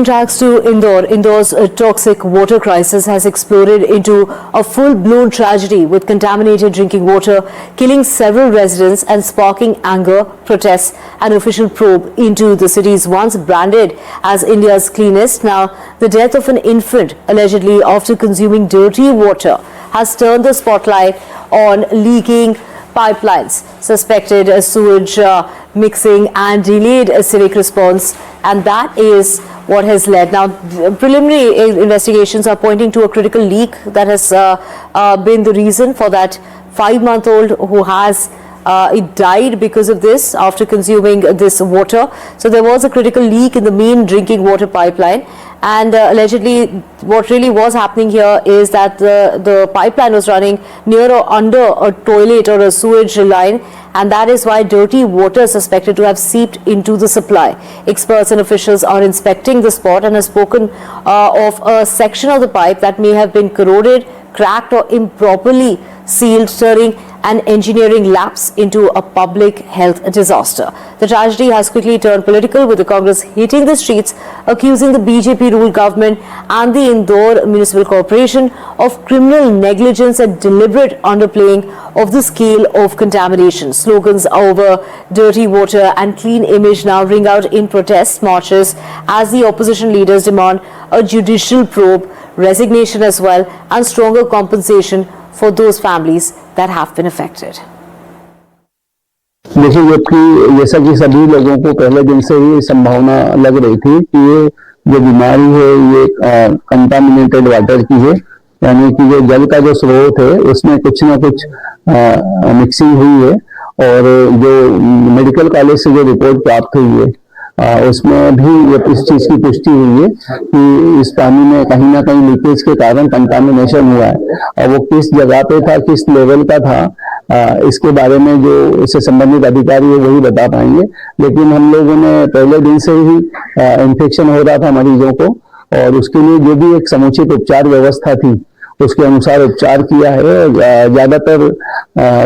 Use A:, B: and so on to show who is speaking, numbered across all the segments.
A: Tracks to Indore. Indore's toxic water crisis has exploded into a full-blown tragedy with contaminated drinking water, killing several residents and sparking anger, protests, and official probe into the city's once branded as India's cleanest. Now, the death of an infant, allegedly after consuming dirty water, has turned the spotlight on leaking pipelines, suspected sewage mixing, and delayed civic response, and that is what has led. Now, preliminary investigations are pointing to a critical leak that has been the reason for that 5-month-old who has died because of this after consuming this water. So there was a critical leak in the main drinking water pipeline, and allegedly what really was happening here is that the pipeline was running near or under a toilet or a sewage line, and that is why dirty water is suspected to have seeped into the supply. Experts and officials are inspecting the spot and have spoken of a section of the pipe that may have been corroded, cracked, or improperly sealed, turning an engineering lapse into a public health disaster. The tragedy has quickly turned political, with the Congress hitting the streets, accusing the BJP-ruled government and the Indore Municipal Corporation of criminal negligence and deliberate underplaying of the scale of contamination. Slogans over dirty water and clean image now ring out in protest marches as the opposition leaders demand a judicial probe, resignation as well, and stronger compensation for those families that have been affected.
B: देखिए, जबकि जैसा कि सभी लोगों को पहले दिन से ही संभावना लग रही थी कि ये जो बीमारी है ये कंटामिनेटेड वाटर की है, यानी कि जो जल का जो स्रोत है उसमें कुछ ना कुछ मिक्सिंग हुई है, और जो मेडिकल कॉलेज से जो रिपोर्ट प्राप्त हुई है उसमें भी इस चीज की पुष्टि हुई है कि इस पानी में कहीं ना कहीं लीकेज के कारण कंटामिनेशन हुआ है। और वो किस जगह पे था, किस लेवल का था, इसके बारे में जो इससे संबंधित अधिकारी है वही बता पाएंगे। लेकिन हम लोगों ने पहले दिन से ही इन्फेक्शन हो रहा था मरीजों को, और उसके लिए जो भी एक समुचित उपचार व्यवस्था थी उसके अनुसार उपचार किया है। ज्यादातर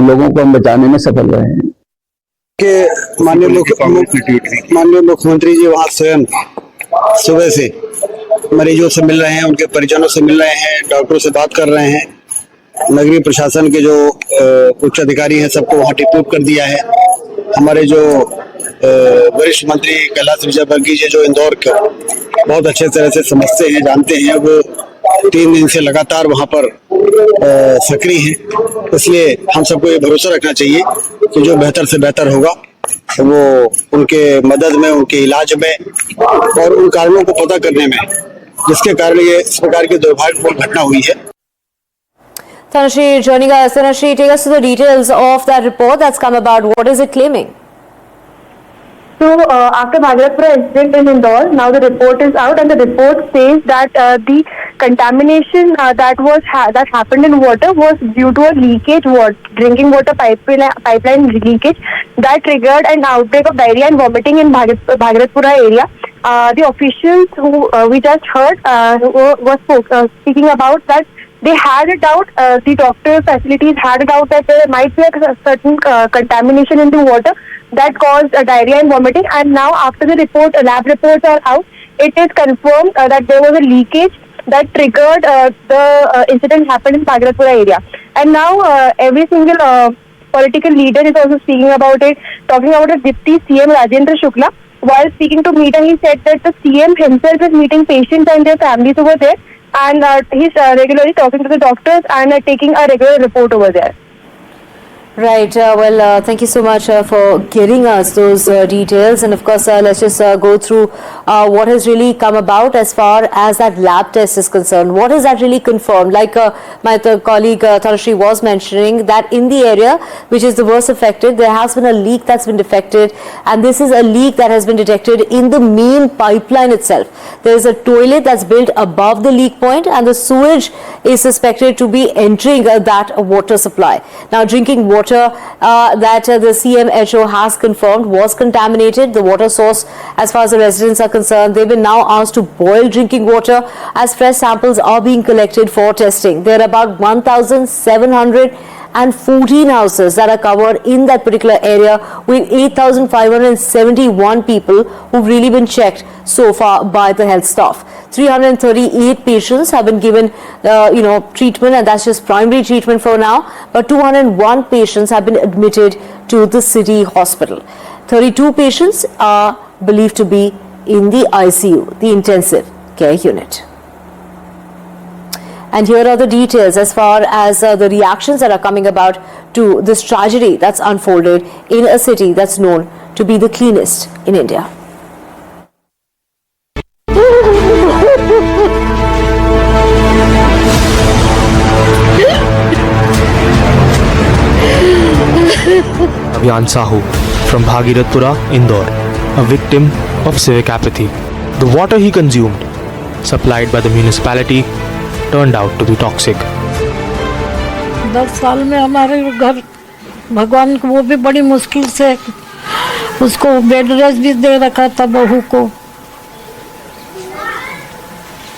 B: लोगों को हम बचाने में सफल रहे हैं।
C: के माननीय मुख्यमंत्री जी वहाँ स्वयं सुबह से मरीजों से मिल रहे हैं, उनके परिजनों से मिल रहे हैं, डॉक्टरों से बात कर रहे हैं। नगरीय प्रशासन के जो उच्च अधिकारी हैं सबको वहाँ डिप्यूट कर दिया है। हमारे जो वरिष्ठ मंत्री कैलाश विजयवर्गीय जी जो इंदौर के बहुत अच्छे तरह से समझते हैं, जानते हैं, वो 3 दिन से लगातार वहाँ पर सक्रिय हैं। इसलिए हम सबको ये भरोसा रखना चाहिए कि जो बेहतर से बेहतर होगा वो उनके मदद में, उनके इलाज में और उन कारणों को पता करने में जिसके कारण ये इस प्रकार की दुर्भाग्यपूर्ण घटना हुई है।
A: Tanushree joining us. Tanushree, take us to the details of that report that's come about. What is it claiming?
D: So, after Bhagratpura incident in Indore, now the report is out, and the report says that the contamination that happened in water was due to a leakage, drinking water pipeline leakage that triggered an outbreak of diarrhea and vomiting in Bhagratpura area. The officials who we just heard was speaking about that they had a doubt, the doctor facilities had a doubt that there might be a certain contamination in the water that caused diarrhea and vomiting, and now after the lab reports are out, it is confirmed that there was a leakage that triggered the incident happened in Bhagratpura area. And now every single political leader is also speaking about it, talking about it. Deputy CM Rajendra Shukla, while speaking to media, he said that the CM himself is meeting patients and their families over there, and he's regularly talking to the doctors and taking a regular report over there.
A: Right. Thank you so much for giving us those details. And of course, let's just go through what has really come about as far as that lab test is concerned. What is that really confirmed? Like my colleague Tanushree was mentioning, that in the area which is the worst affected, there has been a leak that's been detected. And this is a leak that has been detected in the main pipeline itself. There is a toilet that's built above the leak point, and the sewage is suspected to be entering that water supply. Now, drinking water that the CMHO has confirmed was contaminated. The water source, as far as the residents are concerned, they've been now asked to boil drinking water as fresh samples are being collected for testing. There are about 1,700 and 14 houses that are covered in that particular area, with 8,571 people who've really been checked so far by the health staff. 338 patients have been given, treatment, and that's just primary treatment for now. But 201 patients have been admitted to the city hospital. 32 patients are believed to be in the ICU, the intensive care unit. And here are the details as far as the reactions that are coming about to this tragedy that's unfolded in a city that's known to be the cleanest in India.
E: Abhiyan Sahu from Bhagirathpura, Indore, a victim of civic apathy. The water he consumed, supplied by the municipality, turned out to be toxic.
F: 10 साल में हमारे घर भगवान को वो भी बड़ी मुश्किल से उसको बेड रेस्ट भी दे रखा था बहू को,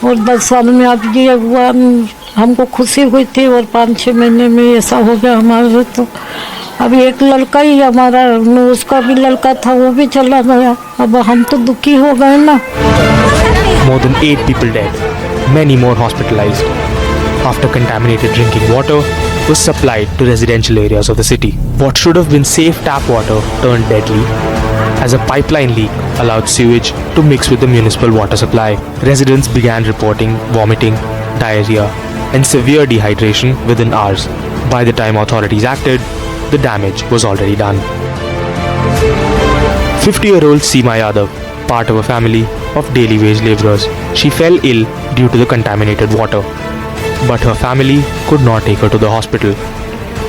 F: और 10 साल में अब ये हुआ। हमको खुशी हुई थी और 5-6 महीने में ऐसा हो गया हमारे। तो अभी एक लड़का ही हमारा, उसका भी लड़का था, वो भी चला गया। अब हम तो दुखी हो गए ना।
E: More than 8 people dead, many more hospitalized after contaminated drinking water was supplied to residential areas of the city. What should have been safe tap water turned deadly as a pipeline leak allowed sewage to mix with the municipal water supply. Residents began reporting vomiting, diarrhea, and severe dehydration within hours. By the time authorities acted, the damage was already done. 50-year-old Seema Yadav, part of a family of daily wage laborers. She fell ill due to the contaminated water, but her family could not take her to the hospital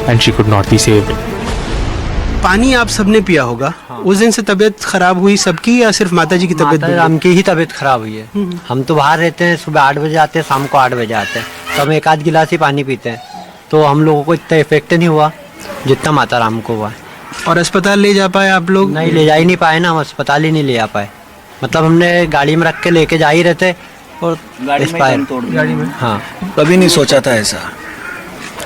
E: and she could not be saved.
G: पानी आप सबने पिया होगा। उस दिन से तबीयत खराब हुई सबकी, या सिर्फ माता जी की तबीयत?
H: माता की ही तबीयत खराब हुई है। हम तो बाहर रहते हैं, सुबह 8 बजे आते हैं, शाम को 8 बजे आते हैं, तो हम 1 आध गिलास ही पानी पीते हैं, तो हम लोगों को इतना इफेक्ट नहीं हुआ जितना माता राम को हुआ।
G: और अस्पताल ले जा पाए आप लोग?
H: नहीं ले जा ही नहीं पाए ना, हम अस्पताल ही नहीं ले जा पाए। मतलब हमने गाड़ी में रख के लेके जा ही रहते और गाड़ी में। हाँ,
I: कभी नहीं सोचा था ऐसा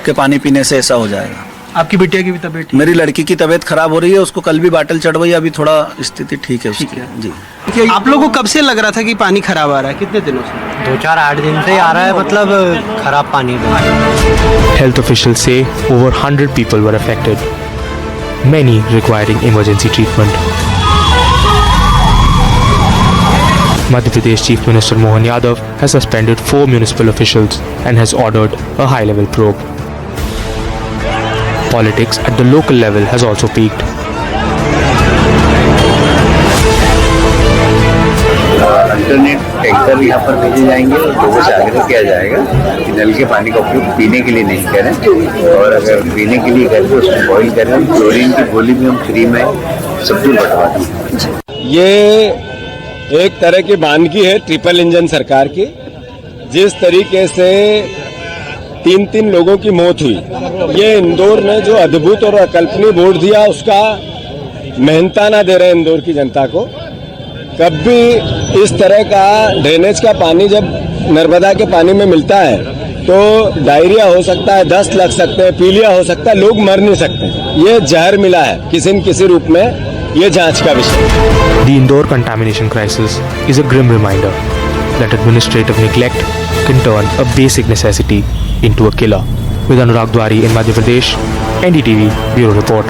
I: कि पानी पीने से ऐसा हो जाएगा।
G: आपकी बिटिया की भी तबीयत?
I: मेरी लड़की की तबीयत खराब हो रही है, उसको कल भी बाटल चढ़वाई, अभी थोड़ा स्थिति ठीक है उसकी। जी।
G: आप लोगों को कब से लग रहा था कि पानी खराब आ रहा है? कितने दिनों से?
H: 2-4-8 दिन से आ रहा है, मतलब खराब पानी।
E: Health officials say over 100 people were affected, many requiring emergency treatment. Madhya Pradesh Chief Minister Mohan Yadav has suspended 4 municipal officials and has ordered a high-level probe. Politics at the local level has also peaked.
J: Alternate tanker यहाँ पर भेजे जाएंगे और लोगों से आग्रह किया जाएगा कि नल के पानी का उपयोग पीने के लिए नहीं करें, और अगर पीने के लिए करें तो उसको बॉईल करें। क्लोरीन की गोली भी हम फ्री में सबको बंटवा दें।
K: ये एक तरह की वानगी है ट्रिपल इंजन सरकार की। जिस तरीके से 3 लोगों की मौत हुई, ये इंदौर ने जो अद्भुत और अकल्पनीय वोट दिया उसका मेहनताना दे रहे हैं इंदौर की जनता को। कभी इस तरह का ड्रेनेज का पानी जब नर्मदा के पानी में मिलता है तो डायरिया हो सकता है, दस्त लग सकते हैं, पीलिया हो सकता है, लोग मर नहीं सकते। ये जहर मिला है किसी न किसी रूप में, ये जांच का विषय।
E: The Indore contamination crisis is a grim reminder that administrative neglect can turn a basic necessity into a killer. With Anurag Dwari in Madhya Pradesh, NDTV Bureau Report.